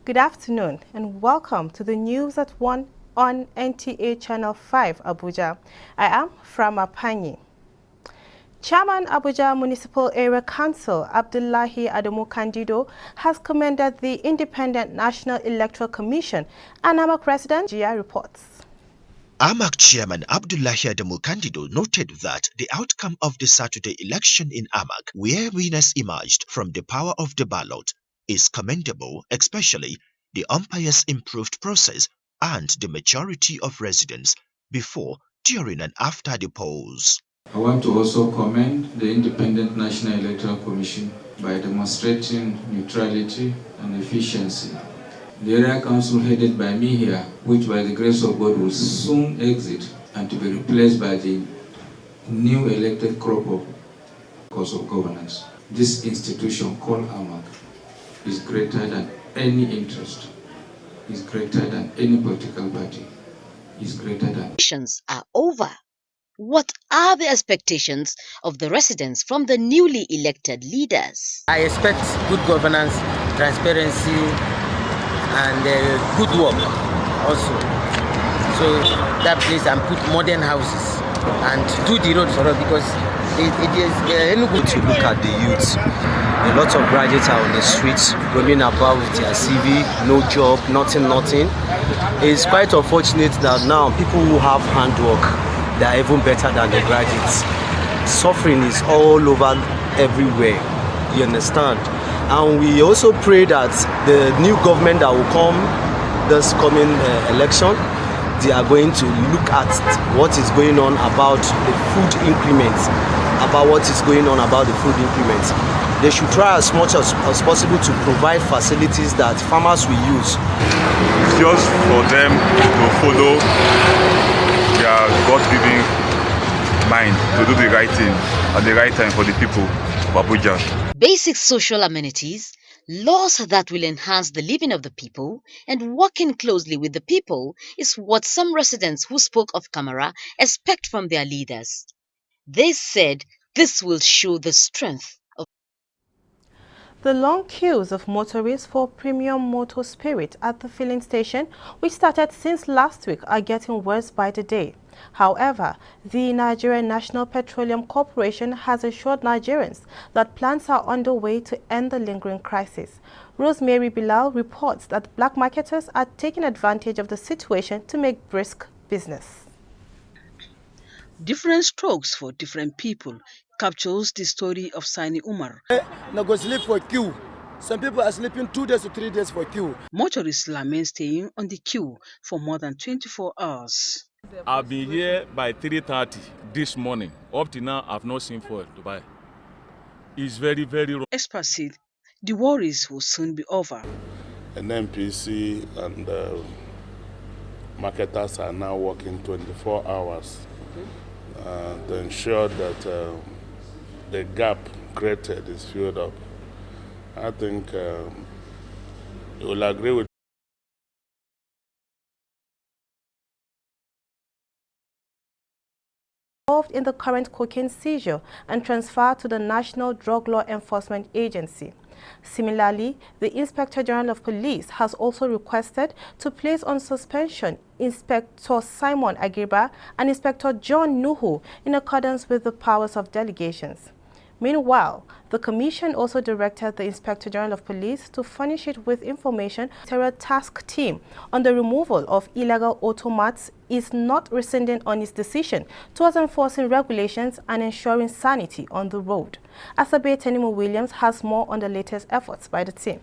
Good afternoon and welcome to the news at 1 on NTA Channel 5 Abuja. I am Frama Panyi. Chairman Abuja Municipal Area Council Abdullahi Adamu Candido has commended the Independent National Electoral Commission and AMAC President Gia reports. AMAC Chairman Abdullahi Adamu Candido noted that the outcome of the Saturday election in AMAC, where winners emerged from the power of the ballot, is commendable, especially the umpire's improved process and the maturity of residents before, during and after the polls. I want to also commend the Independent National Electoral Commission by demonstrating neutrality and efficiency. The area council headed by me here, which by the grace of God will soon exit and to be replaced by the new elected crop of course of governance. This institution called AMAC is greater than any interest, is greater than any political party, is greater than... Elections are over. What are the expectations of the residents from the newly elected leaders? I expect good governance, transparency, and good work also. So that place and put modern houses and do the road for us because it is good to look at the youths. A lot of graduates are on the streets, roaming about with their CV, no job, nothing. It's quite unfortunate that now people who have handwork, they are even better than the graduates. Suffering is all over everywhere, you understand? And we also pray that the new government that will come this coming election, they are going to look at what is going on about the food increments, They should try as much as possible to provide facilities that farmers will use. Just for them to follow their God-given mind to do the right thing at the right time for the people of Abuja. Basic social amenities, laws that will enhance the living of the people, and working closely with the people is what some residents who spoke off camera expect from their leaders. They said this will show the strength of... The long queues of motorists for premium motor spirit at the filling station, which started since last week, are getting worse by the day. However, the Nigerian National Petroleum Corporation has assured Nigerians that plans are underway to end the lingering crisis. Rosemary Bilal reports that black marketers are taking advantage of the situation to make brisk business. Different strokes for different people captures the story of Sani Umar. Now go sleep for queue. Some people are sleeping 2 days to 3 days for queue. Motorists lament staying on the queue for more than 24 hours. I've been here by 3:30 this morning. Up to now, I've not seen fuel to buy. It's very, very wrong. Experts said the worries will soon be over. NNPC and marketers are now working 24 hours to ensure that the gap created is filled up. I think you will agree with involved in the current cocaine seizure and transferred to the National Drug Law Enforcement Agency. Similarly, the Inspector General of Police has also requested to place on suspension Inspector Simon Agirba and Inspector John Nuhu in accordance with the powers of delegations. Meanwhile, the Commission also directed the Inspector General of Police to furnish it with information. Terror Task Team on the removal of illegal automats is not rescinding on its decision towards enforcing regulations and ensuring sanity on the road. Asabe Tenimu Williams has more on the latest efforts by the team.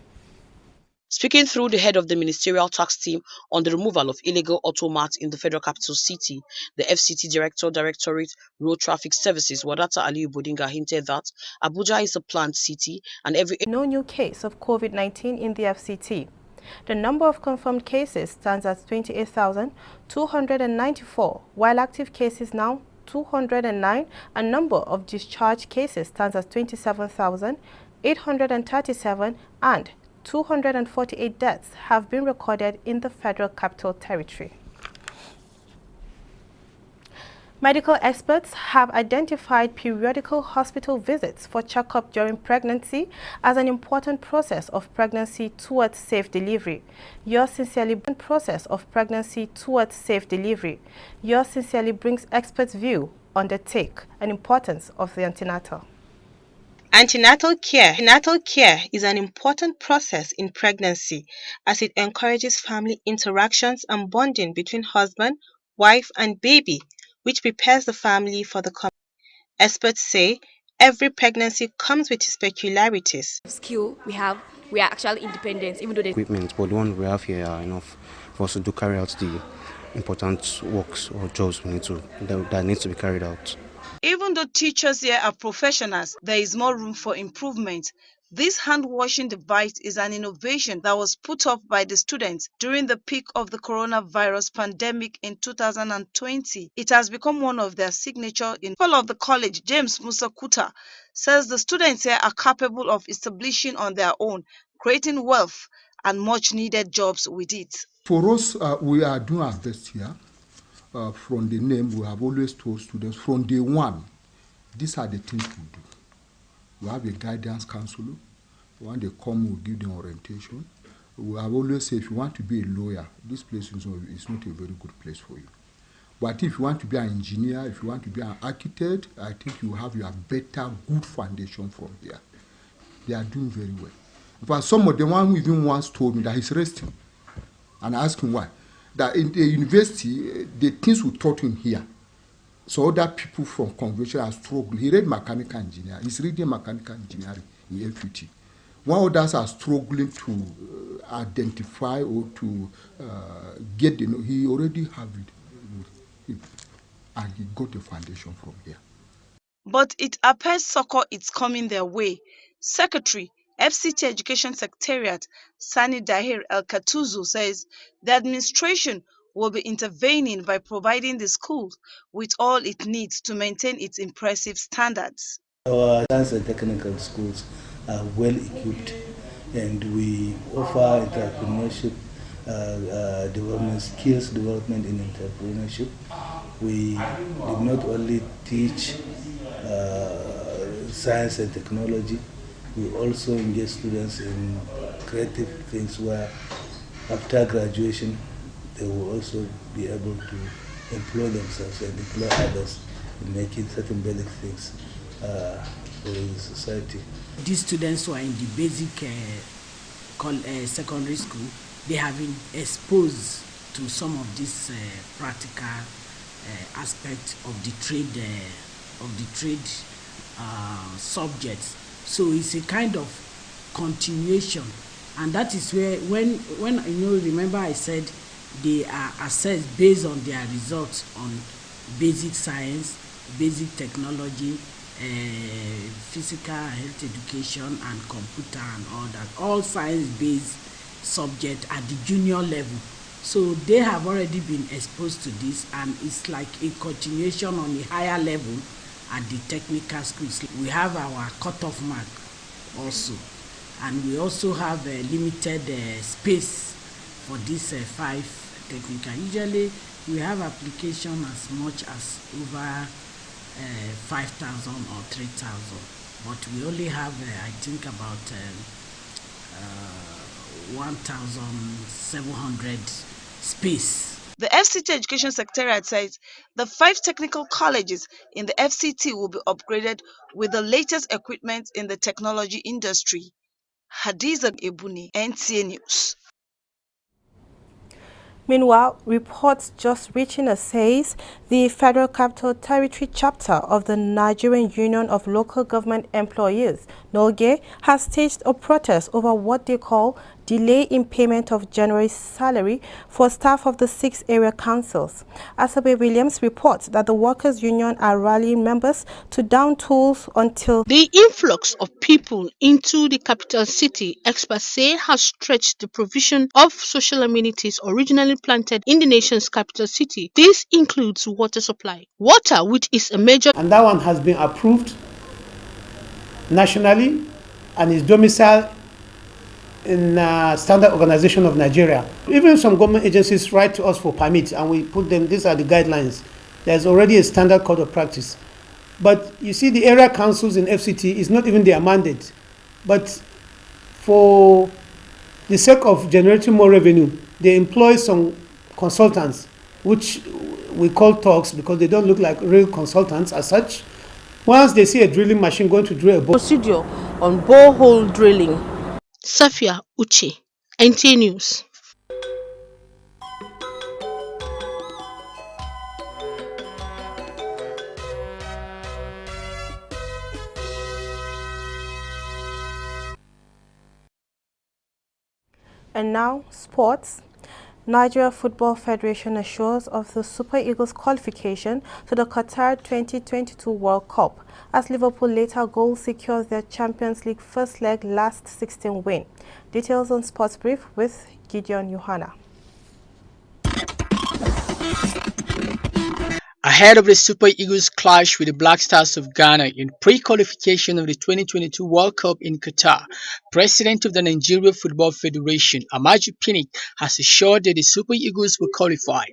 Speaking through the head of the ministerial task team on the removal of illegal automats in the Federal Capital City, the FCT Directorate Road Traffic Services, Wadata Aliyu Bodinga, hinted that Abuja is a planned city and every... No new case of COVID-19 in the FCT. The number of confirmed cases stands at 28,294, while active cases now 209, and number of discharged cases stands at 27,837, and 248 deaths have been recorded in the Federal Capital Territory. Medical experts have identified periodical hospital visits for checkup during pregnancy as an important process of pregnancy towards safe delivery. Yours sincerely brings experts' view on the take and importance of the antenatal. Antenatal care is an important process in pregnancy as it encourages family interactions and bonding between husband, wife, and baby, which prepares the family for the coming. Experts say every pregnancy comes with its peculiarities. Skill we are actually independent, even though the equipment, but the one we have here are enough for us to carry out the important works or jobs that need to be carried out. Even though teachers here are professionals, there is more room for improvement. This hand-washing device is an innovation that was put up by the students during the peak of the coronavirus pandemic in 2020. It has become one of their signature. In the of the college, James Musa Kuta says the students here are capable of establishing on their own, creating wealth and much-needed jobs with it. For us, we are doing our best here. From the name, we have always told students from day one, these are the things we do. We have a guidance counselor. When they come, we give them orientation. We have always said, if you want to be a lawyer, this place is not a very good place for you. But if you want to be an engineer, if you want to be an architect, I think you have your better, good foundation from here. They are doing very well. But some of the one who even once told me that he's resting. And I asked him why. That in the university, the things we taught him here, so other people from convention are struggling. He read mechanical engineering. He's reading mechanical engineering in FUT. While others are struggling to identify or to get the know, he already have it with him. And he got the foundation from here. But it appears succor is coming their way. Secretary, FCT Education Secretariat, Sani Dahir El Katuzu says the administration will be intervening by providing the school with all it needs to maintain its impressive standards. Our science and technical schools are well equipped, and we offer entrepreneurship development, skills development in entrepreneurship. We do not only teach science and technology, we also engage students in creative things where after graduation they will also be able to employ themselves and employ others in making certain basic things for the society. These students who are in the basic secondary school, they have been exposed to some of these practical aspects of the trade subjects. So it's a kind of continuation, and that is where when remember I said they are assessed based on their results on basic science, basic technology, physical health education, and computer and all that, all science-based subjects at the junior level. So they have already been exposed to this, and it's like a continuation on a higher level at the technical schools. We have our cutoff mark also, and we also have a limited space for these 5 technical. Usually we have application as much as over 5,000 or 3,000, but we only have I think about 1,700 space. The FCT Education Secretariat says the 5 technical colleges in the FCT will be upgraded with the latest equipment in the technology industry. Hadiza Ebuni, NTA News. Meanwhile, reports just reaching us says the Federal Capital Territory chapter of the Nigerian Union of Local Government Employees, NOLGE, has staged a protest over what they call delay in payment of January's salary for staff of the 6 area councils. Asabe Williams reports that the workers' union are rallying members to down tools until the influx of people into the capital city, experts say, has stretched the provision of social amenities originally planted in the nation's capital city. This includes water supply. Water, which is a major... And that one has been approved nationally and is domiciled in Standard Organization of Nigeria. Even some government agencies write to us for permits and we put them, these are the guidelines. There's already a standard code of practice. But you see, the area councils in FCT is not even their mandate. But for the sake of generating more revenue, they employ some consultants, which we call talks because they don't look like real consultants as such. Once they see a drilling machine going to drill a procedure on borehole drilling. Safia Uche, NT News. And now, sports. Nigeria Football Federation assures of the Super Eagles qualification to the Qatar 2022 World Cup as Liverpool later goal secures their Champions League first leg last 16 win. Details on Sports Brief with Gideon Yohana. Ahead of the Super Eagles clash with the Black Stars of Ghana in pre-qualification of the 2022 World Cup in Qatar, President of the Nigeria Football Federation, Amaju Pinnick, has assured that the Super Eagles will qualify.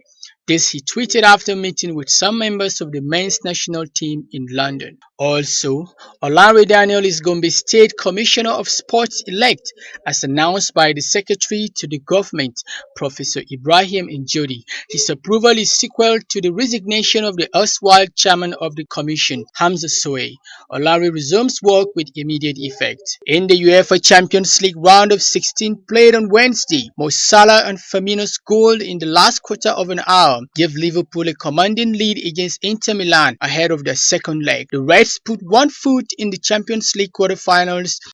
This he tweeted after meeting with some members of the men's national team in London. Also, Olanre Daniel is Gombe State Commissioner of Sports-elect, as announced by the Secretary to the government, Professor Ibrahim Njodi. His approval is sequel to the resignation of the erstwhile chairman of the commission, Hamza Soe. Olanre resumes work with immediate effect. In the UEFA Champions League round of 16 played on Wednesday, Mo Salah and Firmino's goal in the last quarter of an hour gave Liverpool a commanding lead against Inter Milan ahead of their second leg. The Reds put one foot in the Champions League quarterfinals